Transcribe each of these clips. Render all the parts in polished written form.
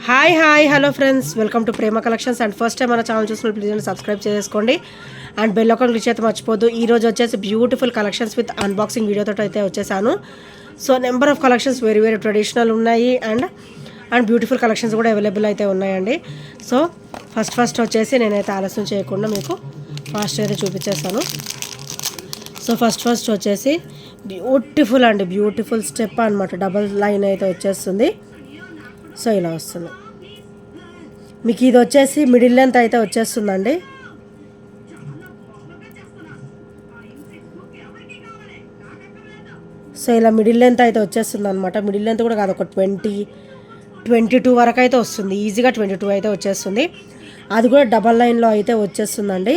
Hi hello friends, welcome to Prema collections. And first time మన channel చూసిన please subscribe చేసుకోండి and bell icon click చేస్తే మర్చిపోద్దు. ఈరోజు వచ్చేసి బ్యూటిఫుల్ కలెక్షన్స్ విత్ అన్బాక్సింగ్ వీడియోతో అయితే వచ్చేసాను. So number of collections very traditional ఉన్నాయి అండ్ బ్యూటిఫుల్ కలెక్షన్స్ కూడా అవైలబుల్ అయితే ఉన్నాయండి. సో ఫస్ట్ వచ్చేసి నేనైతే ఆలస్యం చేయకుండా మీకు ఫాస్ట్ అయితే చూపించేస్తాను. సో ఫస్ట్ వచ్చేసి బ్యూటిఫుల్ స్టెప్ అనమాట, డబల్ లైన్ అయితే వచ్చేస్తుంది. సో ఇలా వస్తుంది మీకు. ఇది వచ్చేసి మిడిల్ లెంత్ అయితే వచ్చేస్తుందండి. సో ఇలా మిడిల్ లెంత్ అయితే వచ్చేస్తుంది అనమాట. మిడిల్ లెంత్ కూడా కాదు, ఒక 22 వరకు అయితే వస్తుంది. ఈజీగా 22 అయితే వచ్చేస్తుంది. అది కూడా డబల్ లైన్లో అయితే వచ్చేస్తుందండి.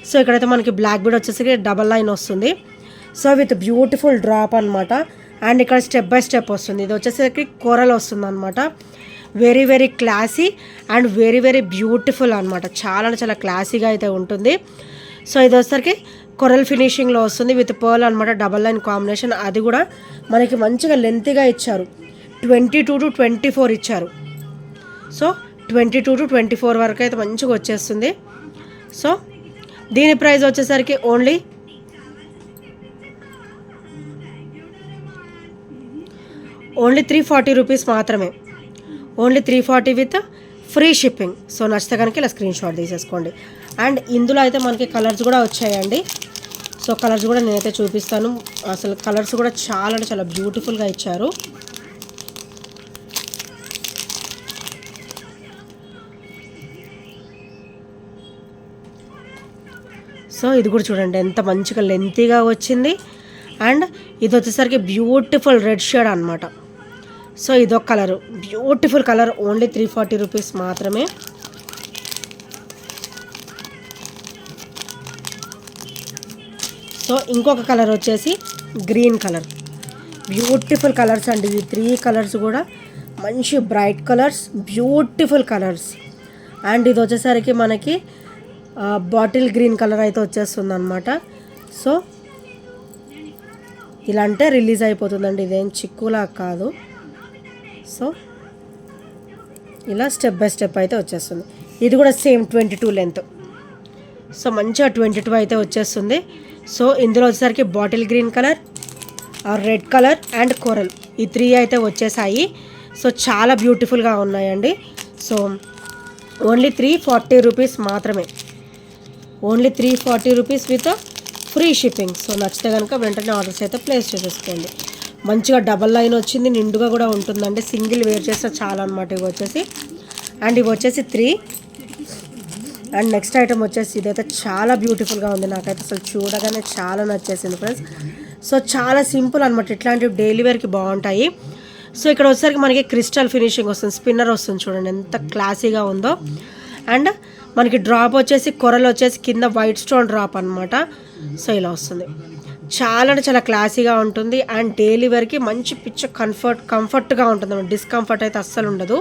సో ఇక్కడైతే మనకి బ్లాక్ బీడ్ వచ్చేసి డబల్ లైన్ వస్తుంది. సో విత్ బ్యూటిఫుల్ డ్రాప్ అనమాట. అండ్ ఇక్కడ స్టెప్ బై స్టెప్ వస్తుంది. ఇది వచ్చేసరికి కోరల్ వస్తుంది అనమాట. Very classy and very beautiful అనమాట. చాలా క్లాసీగా అయితే ఉంటుంది. సో ఇది వచ్చేసరికి కొరల్ ఫినిషింగ్లో వస్తుంది విత్ పర్ల్ అనమాట, డబల్ లైన్ కాంబినేషన్. అది కూడా మనకి మంచిగా లెంత్గా ఇచ్చారు. 22 to 24 ఇచ్చారు. సో 22 to 24 వరకు అయితే మంచిగా వచ్చేస్తుంది. సో దీని ప్రైస్ వచ్చేసరికి ఓన్లీ 340 రూపీస్ మాత్రమే. Only 340 with free shipping. So నచ్చితే కనుక ఇలా స్క్రీన్ షాట్ తీసేసుకోండి. అండ్ ఇందులో అయితే మనకి కలర్స్ కూడా వచ్చాయండి. సో కలర్స్ కూడా నేనైతే చూపిస్తాను. అసలు కలర్స్ కూడా చాలా బ్యూటిఫుల్గా ఇచ్చారు. సో ఇది కూడా చూడండి ఎంత మంచిగా లెంతీగా వచ్చింది. అండ్ ఇది వచ్చేసరికి బ్యూటిఫుల్ రెడ్ షేడ్ అనమాట. సో ఇదొక colour, beautiful colour. Only 340 rupees మాత్రమే. సో ఇంకొక కలర్ వచ్చేసి గ్రీన్ కలర్. బ్యూటిఫుల్ కలర్స్ అండి. ఈ 3 కలర్స్ కూడా మంచి bright colours, beautiful colours. And ఇది వచ్చేసరికి మనకి బాటిల్ గ్రీన్ కలర్ అయితే వచ్చేస్తుంది అనమాట. సో ఇలా అంటే రిలీజ్ అయిపోతుందండి, ఇదేం చిక్కులా కాదు. సో ఇలా స్టెప్ బై స్టెప్ అయితే వచ్చేస్తుంది. ఇది కూడా సేమ్ 22 లెంత్. సో మంచిగా 22 అయితే వచ్చేస్తుంది. సో ఇందులో వచ్చేసరికి bottle green colour, red colour and coral, ఈ 3 అయితే వచ్చేసాయి. సో చాలా బ్యూటిఫుల్గా ఉన్నాయండి. సో ఓన్లీ 340 రూపీస్ మాత్రమే. Only 340 rupees with free shipping. So నచ్చితే కనుక వెంటనే ఆర్డర్స్ అయితే ప్లేస్ చేసేసుకోండి. మంచిగా డబల్ లైన్ వచ్చింది, నిండుగా కూడా ఉంటుందండి. సింగిల్ వేర్ చేస్తే చాలా అనమాట. ఇవి వచ్చేసి అండ్ ఇవి వచ్చేసి 3. అండ్ నెక్స్ట్ ఐటమ్ వచ్చేసి ఇదైతే చాలా బ్యూటిఫుల్గా ఉంది. నాకైతే అసలు చూడగానే చాలా నచ్చేసింది ఫ్రెండ్స్. సో చాలా సింపుల్ అనమాట. ఇట్లాంటివి డైలీ వేర్కి బాగుంటాయి. సో ఇక్కడ వచ్చేసరికి మనకి క్రిస్టల్ ఫినిషింగ్ వస్తుంది, స్పిన్నర్ వస్తుంది. చూడండి ఎంత క్లాసీగా ఉందో. అండ్ మనకి డ్రాప్ వచ్చేసి కొరలు వచ్చేసి కింద వైట్ స్టోన్ డ్రాప్ అనమాట. సో ఇలా వస్తుంది. చాలా క్లాసీగా ఉంటుంది. అండ్ డైలీ వేర్కి మంచి కంఫర్ట్గా ఉంటుంది. డిస్కంఫర్ట్ అయితే అస్సలు ఉండదు.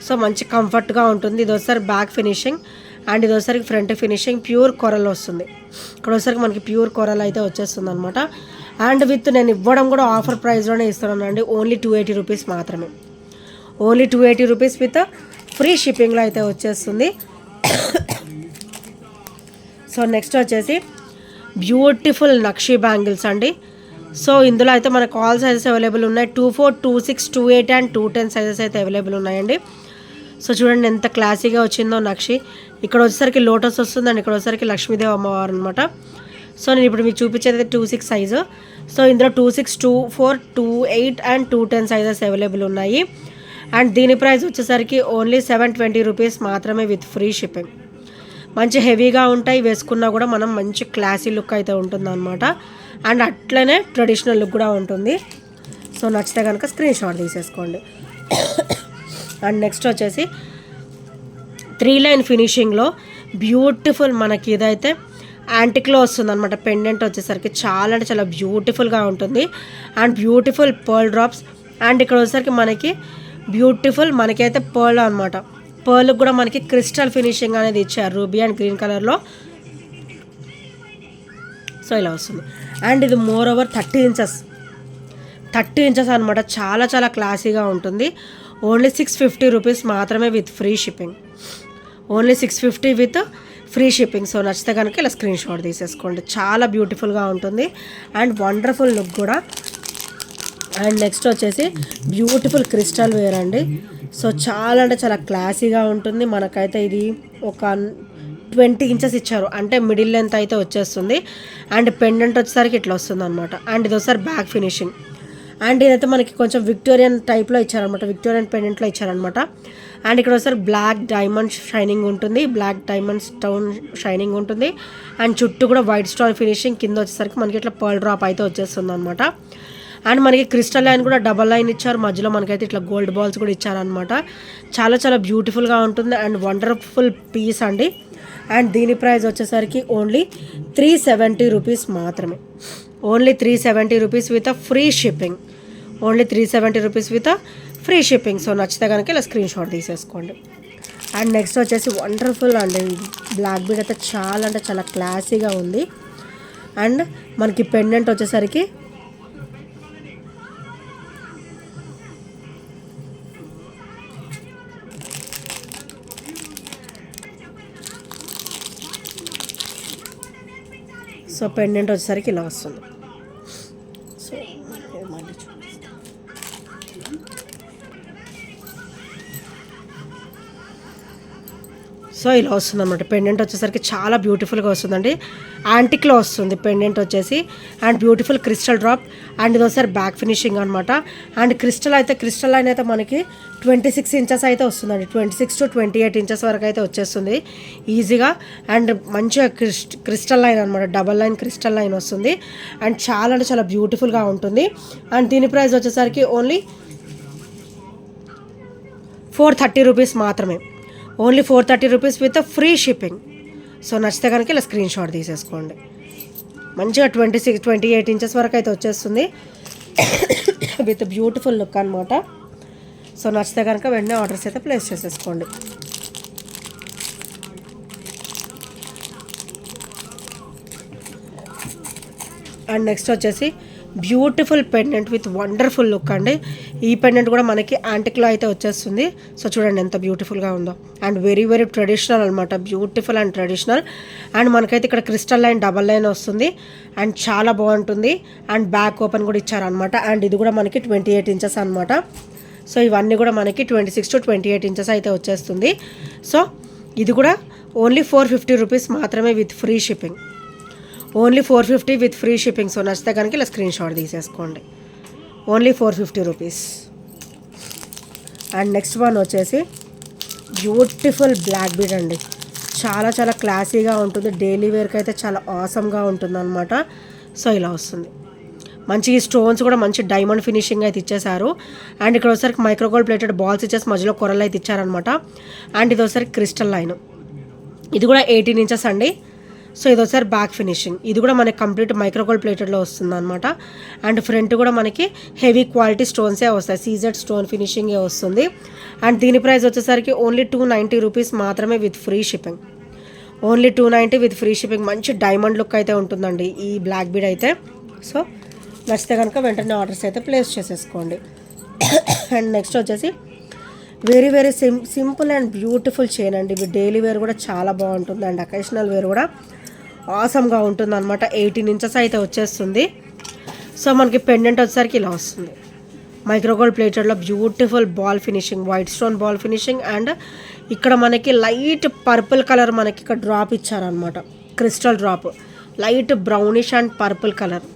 సో మంచి కంఫర్ట్గా ఉంటుంది. ఇది ఒకసారి బ్యాక్ ఫినిషింగ్ అండ్ ఇది ఒకసారి ఫ్రంట్ ఫినిషింగ్. ప్యూర్ కొరల్ వస్తుంది. ఇక్కడ ఒకసారి మనకి ప్యూర్ కొరల్ అయితే వచ్చేస్తుంది అనమాట. అండ్ విత్ నేను ఇవ్వడం కూడా ఆఫర్ ప్రైస్లోనే ఇస్తున్నానండి. ఓన్లీ 280 రూపీస్ మాత్రమే. ఓన్లీ 280 రూపీస్ విత్ ఫ్రీ షిప్పింగ్లో అయితే వచ్చేస్తుంది. సో నెక్స్ట్ వచ్చేసి బ్యూటిఫుల్ నక్షి బ్యాంగిల్స్ అండి. సో ఇందులో అయితే మనకు ఆల్ సైజెస్ అవైలబుల్ ఉన్నాయి. 24, 26, 28 అండ్ 210 సైజెస్ అయితే అవైలబుల్ ఉన్నాయండి. సో చూడండి ఎంత క్లాసీగా వచ్చిందో నక్షి. ఇక్కడ వచ్చేసరికి లోటస్ వస్తుందండి, ఇక్కడ వచ్చేసరికి లక్ష్మీదేవి అమ్మవారు అనమాట. సో నేను ఇప్పుడు మీకు చూపించేది 26 సైజు. సో ఇందులో 26, 24, 28 అండ్ 210 సైజెస్ అవైలబుల్ ఉన్నాయి. అండ్ దీని ప్రైస్ వచ్చేసరికి ఓన్లీ 720 రూపీస్ మాత్రమే విత్ ఫ్రీ షిప్పింగ్. మంచి హెవీగా ఉంటాయి, వేసుకున్నా కూడా మనం మంచి క్లాసీ లుక్ అయితే ఉంటుంది అనమాట. అండ్ అట్లనే ట్రెడిషనల్ లుక్ కూడా ఉంటుంది. సో నచ్చితే కనుక స్క్రీన్ షాట్ తీసేసుకోండి. అండ్ నెక్స్ట్ వచ్చేసి 3 లైన్ ఫినిషింగ్లో బ్యూటిఫుల్ మనకి ఇదైతే యాంటిక్లో వస్తుంది అనమాట. పెండెంట్ వచ్చేసరికి చాలా బ్యూటిఫుల్గా ఉంటుంది. And beautiful pearl drops. And ఇక్కడ వచ్చేసరికి మనకి బ్యూటిఫుల్ మనకైతే పర్ల్ అనమాట. పర్ల్కి కూడా మనకి క్రిస్టల్ ఫినిషింగ్ అనేది ఇచ్చారు, రూబీ అండ్ గ్రీన్ కలర్లో. సో ఇలా వస్తుంది. అండ్ ఇది మోర్ ఓవర్ 30 ఇంచెస్ అనమాట. చాలా క్లాసీగా ఉంటుంది. ఓన్లీ 650 రూపీస్ మాత్రమే with free shipping. Only 650 with free shipping. So నచ్చితే కనుక ఇలా స్క్రీన్ షాట్ తీసేసుకోండి. చాలా బ్యూటిఫుల్గా ఉంటుంది అండ్ వండర్ఫుల్ లుక్ కూడా. అండ్ నెక్స్ట్ వచ్చేసి బ్యూటిఫుల్ క్రిస్టల్ వేర్ అండి. సో చాలా అంటే చాలా క్లాసీగా ఉంటుంది. మనకైతే ఇది ఒక 20 ఇంచెస్ ఇచ్చారు, అంటే మిడిల్ లెంత్ అయితే వచ్చేస్తుంది. అండ్ పెండెంట్ వచ్చేసరికి ఇట్లా వస్తుంది అనమాట. అండ్ ఇది ఒకసారి బ్యాక్ ఫినిషింగ్. అండ్ ఇదైతే మనకి కొంచెం విక్టోరియన్ టైప్లో ఇచ్చారనమాట, విక్టోరియన్ పెండెంట్లో ఇచ్చారనమాట. అండ్ ఇక్కడ ఒకసారి బ్లాక్ డైమండ్ షైనింగ్ ఉంటుంది, బ్లాక్ డైమండ్ స్టోన్ షైనింగ్ ఉంటుంది. అండ్ చుట్టూ కూడా వైట్ స్టోన్ ఫినిషింగ్. కింద వచ్చేసరికి మనకి ఇట్లా పర్ల్ డ్రాప్ అయితే వచ్చేస్తుంది అనమాట. అండ్ మనకి క్రిస్టల్ లైన్ కూడా డబల్ లైన్ ఇచ్చారు, మధ్యలో మనకైతే ఇట్లా గోల్డ్ బాల్స్ కూడా ఇచ్చారనమాట. చాలా చాలా బ్యూటిఫుల్గా ఉంటుంది అండ్ వండర్ఫుల్ పీస్ అండి. అండ్ దీని ప్రైస్ వచ్చేసరికి ఓన్లీ 370 రూపీస్ మాత్రమే. Only 370 rupees with free shipping. Only 370 rupees with free shipping. So నచ్చితే కనుక ఇలా స్క్రీన్ షాట్ తీసేసుకోండి. అండ్ నెక్స్ట్ వచ్చేసి వండర్ఫుల్ అండి, బ్లాక్ బీడ్ అయితే చాలా అంటే చాలా క్లాసీగా ఉంది. అండ్ మనకి పెండెంట్ వచ్చేసరికి సో పెండెంట్ వచ్చేసరికి ఇలా వస్తుంది. సో మళ్ళీ చూపిస్తాను. సో ఇలా వస్తుంది అనమాట. పెండెంట్ వచ్చేసరికి చాలా బ్యూటిఫుల్గా వస్తుందండి. యాంటిక్లో వస్తుంది పెండెంట్ వచ్చేసి. And beautiful crystal drop. And ఇది ఒకసారి బ్యాక్ ఫినిషింగ్ అనమాట. అండ్ క్రిస్టల్ లైన్ అయితే మనకి 26 ఇంచెస్ అయితే వస్తుందండి. 26 to 28 ఇంచెస్ వరకు అయితే వచ్చేస్తుంది ఈజీగా. అండ్ మంచిగా క్రిస్టల్ లైన్ అనమాట, డబల్ లైన్ క్రిస్టల్ లైన్ వస్తుంది. అండ్ చాలా అంటే చాలా బ్యూటిఫుల్గా ఉంటుంది. అండ్ దీని ప్రైస్ వచ్చేసరికి ఓన్లీ 430 రూపీస్ మాత్రమే. Only 430 rupees with free shipping. So నచ్చితే కనుక ఇలా స్క్రీన్ షాట్ తీసేసుకోండి. మంచిగా 28 ఇంచెస్ వరకు అయితే వచ్చేస్తుంది విత్ బ్యూటిఫుల్ లుక్ అనమాట. సో నచ్చితే కనుక వెంటనే ఆర్డర్స్ అయితే ప్లేస్ చేసేసుకోండి. అండ్ నెక్స్ట్ వచ్చేసి beautiful pendant with wonderful look అండి. ఈ పెండెంట్ కూడా మనకి యాంటిక్లో అయితే వచ్చేస్తుంది. సో చూడండి ఎంత బ్యూటిఫుల్గా ఉందో. అండ్ వెరీ వెరీ ట్రెడిషనల్ అనమాట, బ్యూటిఫుల్ అండ్ ట్రెడిషనల్. అండ్ మనకైతే ఇక్కడ క్రిస్టల్ లైన్ డబల్ లైన్ వస్తుంది అండ్ చాలా బాగుంటుంది. అండ్ బ్యాక్ ఓపెన్ కూడా ఇచ్చారనమాట. అండ్ ఇది కూడా మనకి 28 ఇంచెస్ అనమాట. సో ఇవన్నీ కూడా మనకి 26 to 28 ఇంచెస్ అయితే వచ్చేస్తుంది. సో ఇది కూడా ఓన్లీ 450 రూపీస్ మాత్రమే with free shipping. Only 450 with free shipping. So నచ్చితే కనుక ఇలా స్క్రీన్ షాట్ తీసేసుకోండి. Only 450 rupees. And next one వచ్చేసి బ్యూటిఫుల్ బ్లాక్ బీడ్ అండి. చాలా చాలా క్లాసీగా ఉంటుంది, డైలీ వేర్కి అయితే చాలా ఆసమ్గా ఉంటుంది అనమాట. సో ఇలా వస్తుంది. మంచి స్టోన్స్ కూడా మంచి డైమండ్ ఫినిషింగ్ అయితే ఇచ్చేసారు. అండ్ ఇక్కడ ఒకసారి మైక్రోగోల్డ్ ప్లేటెడ్ బాల్స్ ఇచ్చేసి మధ్యలో కొరలు అయితే ఇచ్చారనమాట. అండ్ ఇది ఒకసారి క్రిస్టల్ లైన్, ఇది కూడా 18 ఇంచెస్ అండి. సో ఇది ఒకసారి బ్యాక్ ఫినిషింగ్. ఇది కూడా మనకి కంప్లీట్ మైక్రోగోల్డ్ ప్లేటెడ్లో వస్తుంది అనమాట. అండ్ ఫ్రంట్ కూడా మనకి హెవీ క్వాలిటీ స్టోన్సే వస్తాయి, సీజెడ్ స్టోన్ ఫినిషింగే వస్తుంది. అండ్ దీని ప్రైస్ వచ్చేసరికి ఓన్లీ 290 రూపీస్ మాత్రమే with free shipping. Only 290 with free shipping. మంచి డైమండ్ లుక్ అయితే ఉంటుందండి ఈ బ్లాక్ బీడ్ అయితే. సో నచ్చితే కనుక వెంటనే ఆర్డర్స్ అయితే ప్లేస్ చేసేసుకోండి. అండ్ నెక్స్ట్ వచ్చేసి very very simple and beautiful chain అండి. ఇవి డైలీ వేర్ కూడా చాలా బాగుంటుంది అండ్ అకేషనల్ వేర్ కూడా ఆసమ్గా ఉంటుంది అనమాట. 18 ఇంచెస్ అయితే వచ్చేస్తుంది. సో మనకి పెండెంట్ వచ్చేసరికి ఇలా వస్తుంది, మైక్రోగోల్డ్ ప్లేటెడ్లో beautiful ball finishing, white stone ball finishing. And ఇక్కడ మనకి లైట్ పర్పుల్ కలర్ మనకి ఇక్కడ డ్రాప్ ఇచ్చారనమాట, crystal drop, light brownish and purple colour.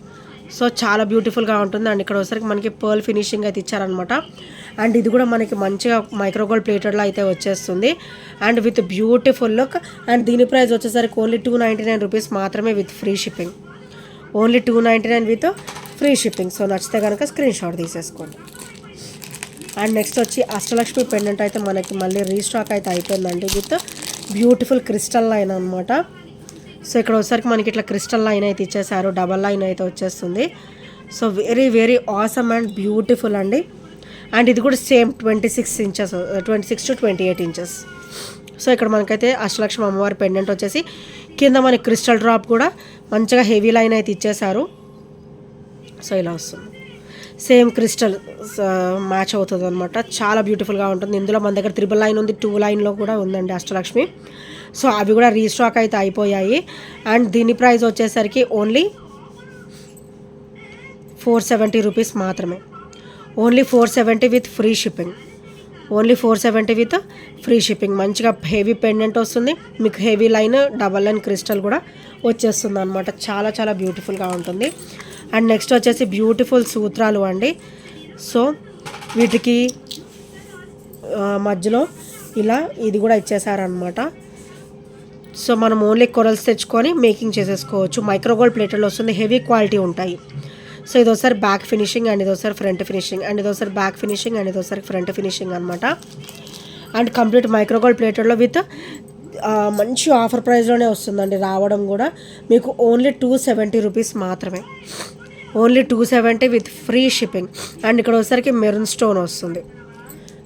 So చాలా బ్యూటిఫుల్గా ఉంటుంది. అండ్ ఇక్కడ వచ్చేసరికి మనకి పర్ల్ ఫినిషింగ్ అయితే ఇచ్చారనమాట. అండ్ ఇది కూడా మనకి మంచిగా మైక్రోగోల్డ్ ప్లేటెడ్లో అయితే వచ్చేస్తుంది and with beautiful look. And దీని ప్రైస్ వచ్చేసరికి ఓన్లీ 299 రూపీస్ మాత్రమే with free shipping. Only 299 with free shipping. So నచ్చితే కనుక స్క్రీన్ షాట్ తీసేసుకోండి. అండ్ నెక్స్ట్ వచ్చి అష్టలక్ష్మి పెండెంట్ అయితే మనకి మళ్ళీ రీస్టాక్ అయితే అయిపోయిందండి విత్ బ్యూటిఫుల్ క్రిస్టల్ లైన్ అనమాట. సో ఇక్కడ వచ్చేసరికి మనకి ఇట్లా క్రిస్టల్ లైన్ అయితే ఇచ్చేసారు, డబల్ లైన్ అయితే వచ్చేస్తుంది. So very very awesome and beautiful అండి. అండ్ ఇది కూడా same 26 inches, 26 to 28 inches. So ఇక్కడ మనకైతే అష్టలక్ష్మి అమ్మవారి పెండెంట్ వచ్చేసి కింద మనకి క్రిస్టల్ డ్రాప్ కూడా మంచిగా హెవీ లైన్ అయితే ఇచ్చేసారు. సో ఇలా వస్తుంది. సేమ్ క్రిస్టల్ మ్యాచ్ అవుతుంది అనమాట. చాలా బ్యూటిఫుల్గా ఉంటుంది. ఇందులో మన దగ్గర 3 లైన్ ఉంది, 2 లైన్లో కూడా ఉందండి అష్టలక్ష్మి. సో అవి కూడా రీస్టాక్ అయితే అయిపోయాయి. అండ్ దీని ప్రైస్ వచ్చేసరికి ఓన్లీ 470 రూపీస్ మాత్రమే. Only 470 with free shipping. Only 470 with free shipping. మంచిగా హెవీ పెండెంట్ వస్తుంది మీకు, heavy line double line crystal కూడా వచ్చేస్తుంది అనమాట. చాలా చాలా బ్యూటిఫుల్గా ఉంటుంది. అండ్ నెక్స్ట్ వచ్చేసి బ్యూటిఫుల్ సూత్రాలు అండి. సో వీటికి మధ్యలో ఇలా ఇది కూడా ఇచ్చేసారనమాట. సో మనం ఓన్లీ కొరల్స్ తెచ్చుకొని మేకింగ్ చేసేసుకోవచ్చు. మైక్రోగోల్డ్ ప్లేటర్లో వస్తుంది, హెవీ క్వాలిటీ ఉంటాయి. సో ఇది ఒకసారి బ్యాక్ ఫినిషింగ్ అండ్ ఇది ఒకసారి ఫ్రంట్ ఫినిషింగ్ అండ్ ఇది ఒకసారి బ్యాక్ ఫినిషింగ్ అండ్ ఇది ఒకసారి ఫ్రంట్ ఫినిషింగ్ అనమాట. అండ్ కంప్లీట్ మైక్రోగోల్డ్ ప్లేటర్లో విత్ మంచి ఆఫర్ ప్రైస్లోనే వస్తుందండి రావడం కూడా. మీకు ఓన్లీ 270 రూపీస్ మాత్రమే. Only 270 with free shipping. And ఇక్కడ వచ్చేసరికి మెరూన్ స్టోన్ వస్తుంది.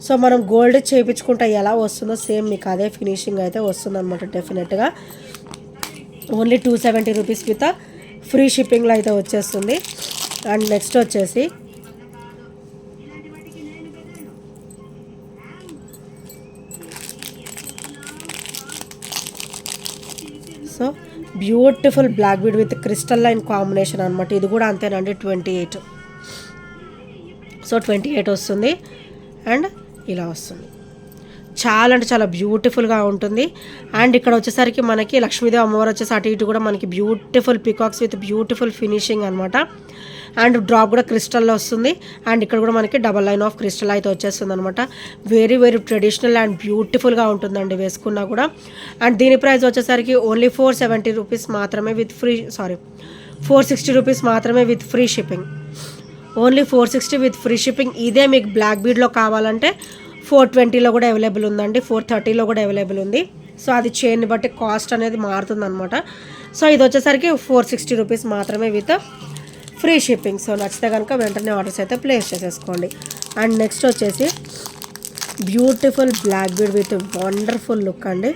సో మనం గోల్డ్ చేయించుకుంటే ఎలా వస్తుందో సేమ్ మీకు అదే ఫినిషింగ్ అయితే వస్తుందన్నమాట డెఫినెట్గా. ఓన్లీ 270 రూపీస్ విత్ ఫ్రీ షిప్పింగ్లో అయితే వచ్చేస్తుంది. అండ్ నెక్స్ట్ వచ్చేసి so beautiful black bead with crystal line combination అనమాట. ఇది కూడా అంతేనండి 28. సో 28 వస్తుంది అండ్ ఇలా వస్తుంది. చాలా అంటే చాలా బ్యూటిఫుల్గా ఉంటుంది. అండ్ ఇక్కడ వచ్చేసరికి మనకి లక్ష్మీదేవి అమ్మవారు వచ్చేసి అటు ఇటు కూడా మనకి beautiful peacocks with beautiful finishing అనమాట. అండ్ డ్రాప్ కూడా క్రిస్టల్లో వస్తుంది. అండ్ ఇక్కడ కూడా మనకి డబల్ లైన్ ఆఫ్ క్రిస్టల్ అయితే వచ్చేస్తుంది అనమాట. వెరీ వెరీ ట్రెడిషనల్ అండ్ బ్యూటిఫుల్గా ఉంటుందండి వేసుకున్నా కూడా. అండ్ దీని ప్రైస్ వచ్చేసరికి ఓన్లీ 470 రూపీస్ మాత్రమే విత్ ఫ్రీ 460 రూపీస్ మాత్రమే with free shipping. Only 460 with free shipping. ఇదే మీకు బ్లాక్ బీడ్లో కావాలంటే 420లో కూడా అవైలబుల్ ఉందండి, 430లో కూడా అవైలబుల్ ఉంది. సో అది చైన్ని బట్టి కాస్ట్ అనేది మారుతుంది అనమాట. సో ఇది వచ్చేసరికి 460 రూపీస్ మాత్రమే విత్ ఫ్రీ షిప్పింగ్. సో నచ్చితే కనుక వెంటనే ఆర్డర్స్ అయితే ప్లేస్ చేసేసుకోండి. అండ్ నెక్స్ట్ వచ్చేసి beautiful black bead with wonderful look అండి.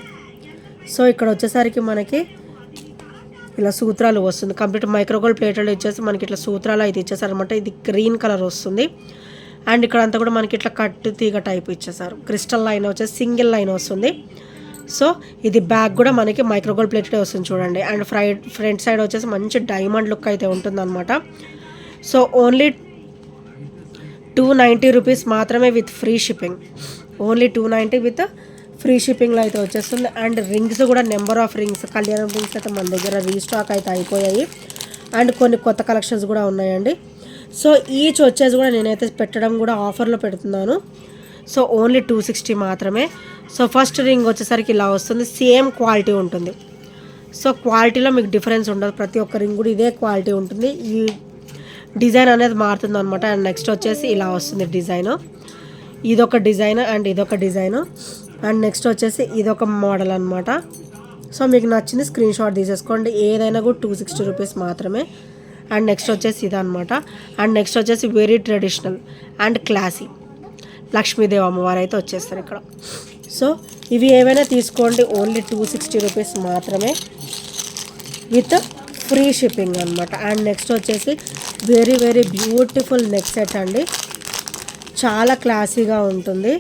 సో ఇక్కడ వచ్చేసరికి మనకి ఇలా సూత్రాలు వస్తుంది. కంప్లీట్ మైక్రోగోల్డ్ ప్లేట్లో ఇచ్చేసి మనకి ఇట్లా సూత్రాలు అయితే ఇచ్చేసారనమాట. ఇది గ్రీన్ కలర్ వస్తుంది. అండ్ ఇక్కడ అంతా కూడా మనకి ఇట్లా కట్టు తీగ టైప్ ఇచ్చేసారు. క్రిస్టల్ లైన్ వచ్చేసి సింగిల్ లైన్ వస్తుంది. సో ఇది బ్యాక్ కూడా మనకి మైక్రోగోల్డ్ ప్లేటెడ్ వస్తుంది చూడండి. అండ్ ఫ్రంట్ సైడ్ వచ్చేసి మంచి డైమండ్ లుక్ అయితే ఉంటుందన్నమాట. సో ఓన్లీ 290 రూపీస్ మాత్రమే with free shipping. Only 290 with free షిప్పింగ్లో అయితే వచ్చేస్తుంది. అండ్ రింగ్స్ కూడా నెంబర్ ఆఫ్ రింగ్స్, కళ్యాణం రింగ్స్ అయితే మన దగ్గర రీస్టాక్ అయితే అయిపోయాయి. అండ్ కొన్ని కొత్త కలెక్షన్స్ కూడా ఉన్నాయండి. సో ఈచ్ వచ్చేసి కూడా నేనైతే పెట్టడం కూడా ఆఫర్లో పెడుతున్నాను. సో ఓన్లీ 260 మాత్రమే. సో ఫస్ట్ రింగ్ వచ్చేసరికి ఇలా వస్తుంది, సేమ్ క్వాలిటీ ఉంటుంది. సో క్వాలిటీలో మీకు డిఫరెన్స్ ఉండదు, ప్రతి ఒక్క రింగ్ కూడా ఇదే క్వాలిటీ ఉంటుంది. ఈ డిజైన్ అనేది మారుతుంది అనమాట. అండ్ నెక్స్ట్ వచ్చేసి ఇలా వస్తుంది డిజైను. ఇదొక డిజైన్ అండ్ ఇదొక డిజైను. అండ్ నెక్స్ట్ వచ్చేసి ఇదొక మోడల్ అనమాట. సో మీకు నచ్చింది స్క్రీన్ షాట్ తీసేసుకోండి. ఏదైనా కూడా 260 రూపీస్ మాత్రమే. అండ్ నెక్స్ట్ వచ్చేసి ఇదనమాట. అండ్ నెక్స్ట్ వచ్చేసి very traditional and classy Lakshmidevi అమ్మవారు అయితే వచ్చేస్తారు ఇక్కడ. సో ఇవి ఏవైనా తీసుకోండి, ఓన్లీ 260 రూపీస్ మాత్రమే విత్ ఫ్రీ షిప్పింగ్ అనమాట. అండ్ నెక్స్ట్ వచ్చేసి very very beautiful neck set అండి, చాలా క్లాసీగా ఉంటుంది.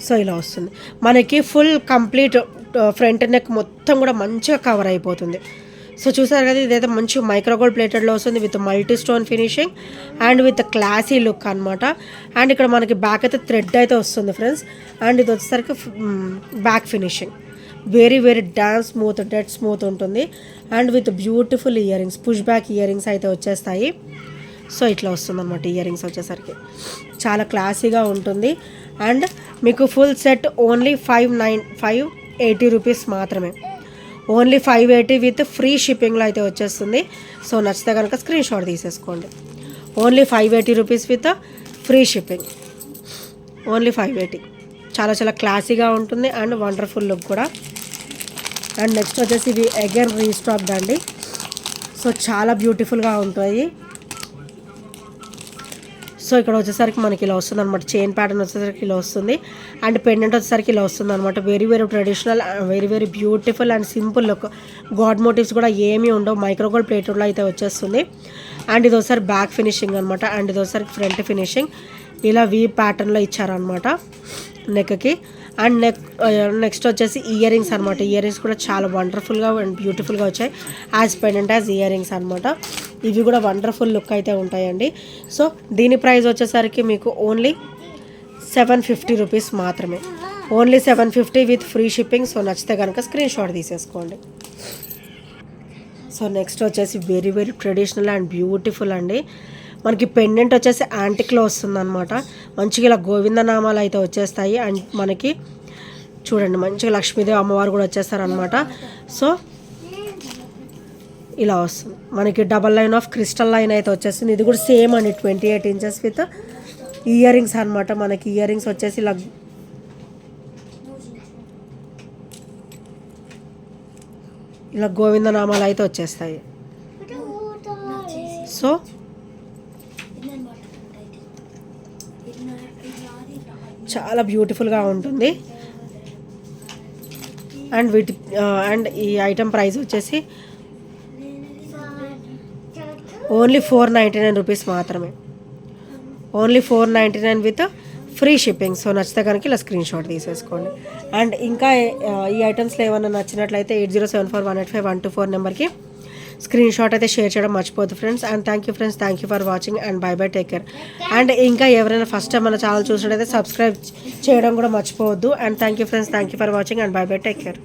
సో ఇలా వస్తుంది మనకి ఫుల్ కంప్లీట్ ఫ్రంట్ నెక్ మొత్తం కూడా మంచిగా కవర్ అయిపోతుంది. సో చూసారు కదా, ఇదైతే మంచి మైక్రోగోల్డ్ ప్లేటెడ్లో వస్తుంది with multi stone finishing and with classy look అనమాట. అండ్ ఇక్కడ మనకి బ్యాక్ అయితే థ్రెడ్ అయితే వస్తుంది ఫ్రెండ్స్. అండ్ ఇది వచ్చేసరికి back finishing very very dance smooth, dead smooth ఉంటుంది. And with beautiful earrings, push back earrings అయితే వచ్చేస్తాయి. సో ఇట్లా వస్తుందన్నమాట ఇయర్ రింగ్స్ వచ్చేసరికి, చాలా క్లాసీగా ఉంటుంది. అండ్ మీకు ఫుల్ సెట్ ఓన్లీ 580 రూపీస్ మాత్రమే. ఓన్లీ 580 విత్ ఫ్రీ షిప్పింగ్లో అయితే వచ్చేస్తుంది. సో నచ్చితే కనుక స్క్రీన్ షాట్ తీసేసుకోండి. Only 580 rupees with free shipping. Only 580. చాలా చాలా క్లాసీగా ఉంటుంది అండ్ వండర్ఫుల్ లుక్ కూడా. అండ్ నెక్స్ట్ వచ్చేసి ఇవి అగైన్ రీస్టాక్డ్ అండి. సో చాలా బ్యూటిఫుల్గా ఉంటాయి. సో ఇక్కడ వచ్చేసరికి మనకి ఇలా వస్తుంది అనమాట. చైన్ ప్యాటర్న్ వచ్చేసరికి ఇలా వస్తుంది అండ్ పెండెంట్ వచ్చేసరికి ఇలా వస్తుంది అనమాట. Very very traditional, very very beautiful and simple look. God motives కూడా ఏమీ ఉండవు, మైక్రోగోల్డ్ ప్లేటెడ్లో అయితే వచ్చేస్తుంది. అండ్ ఇది ఒకసారి బ్యాక్ ఫినిషింగ్ అనమాట. అండ్ ఇది ఒకసారి ఫ్రంట్ ఫినిషింగ్. ఇలా వీ ప్యాటర్న్లో ఇచ్చారనమాట నెక్కి. అండ్ నెక్స్ట్ వచ్చేసి ఇయర్ రింగ్స్ అనమాట. ఇయర్ రింగ్స్ కూడా చాలా వండర్ఫుల్గా అండ్ బ్యూటిఫుల్గా వచ్చాయి. As pendant as ear rings అనమాట. ఇవి కూడా వండర్ఫుల్ లుక్ అయితే ఉంటాయండి. సో దీని ప్రైస్ వచ్చేసరికి మీకు ఓన్లీ 750 రూపీస్ మాత్రమే. Only 750 with free shipping. So నచ్చితే కనుక స్క్రీన్ షాట్ తీసేసుకోండి. సో నెక్స్ట్ వచ్చేసి very very traditional and beautiful అండి. మనకి పెండెంట్ వచ్చేసి యాంటిక్లో వస్తుందన్నమాట. మంచిగా ఇలా గోవిందనామాలు అయితే వచ్చేస్తాయి. అండ్ మనకి చూడండి మంచిగా లక్ష్మీదేవి అమ్మవారు కూడా వచ్చేస్తారనమాట. సో ఇలా వస్తుంది మనకి double line of crystal line అయితే వచ్చేస్తుంది. ఇది కూడా సేమ్ అండి 28 ఇంచెస్ విత్ ఇయర్ రింగ్స్ అనమాట. మనకి ఇయర్ రింగ్స్ వచ్చేసి ఇలా గోవిందనామాలు అయితే వచ్చేస్తాయి. సో చాలా బ్యూటిఫుల్గా ఉంటుంది. అండ్ ఈ ఐటమ్ ప్రైస్ వచ్చేసి ఓన్లీ 499 రూపీస్ మాత్రమే. Only 499 with free shipping. So నచ్చితే కనుక ఇలా స్క్రీన్ షాట్ తీసేసుకోండి. అండ్ ఇంకా ఈ ఐటమ్స్లో ఏమైనా నచ్చినట్లయితే 8074185124 నెంబర్కి స్క్రీన్ షాట్ అయితే షేర్ చేయడం మర్చిపోద్దు friends. And thank you friends, thank you for watching and bye bye, take care. And ఇంకా ఎవరైనా ఫస్ట్ టైం మన ఛానల్ చూసినట్టయితే సబ్స్క్రైబ్ చేయడం కూడా మర్చిపోవద్దు. And thank you friends, thank you for watching and bye bye, take care.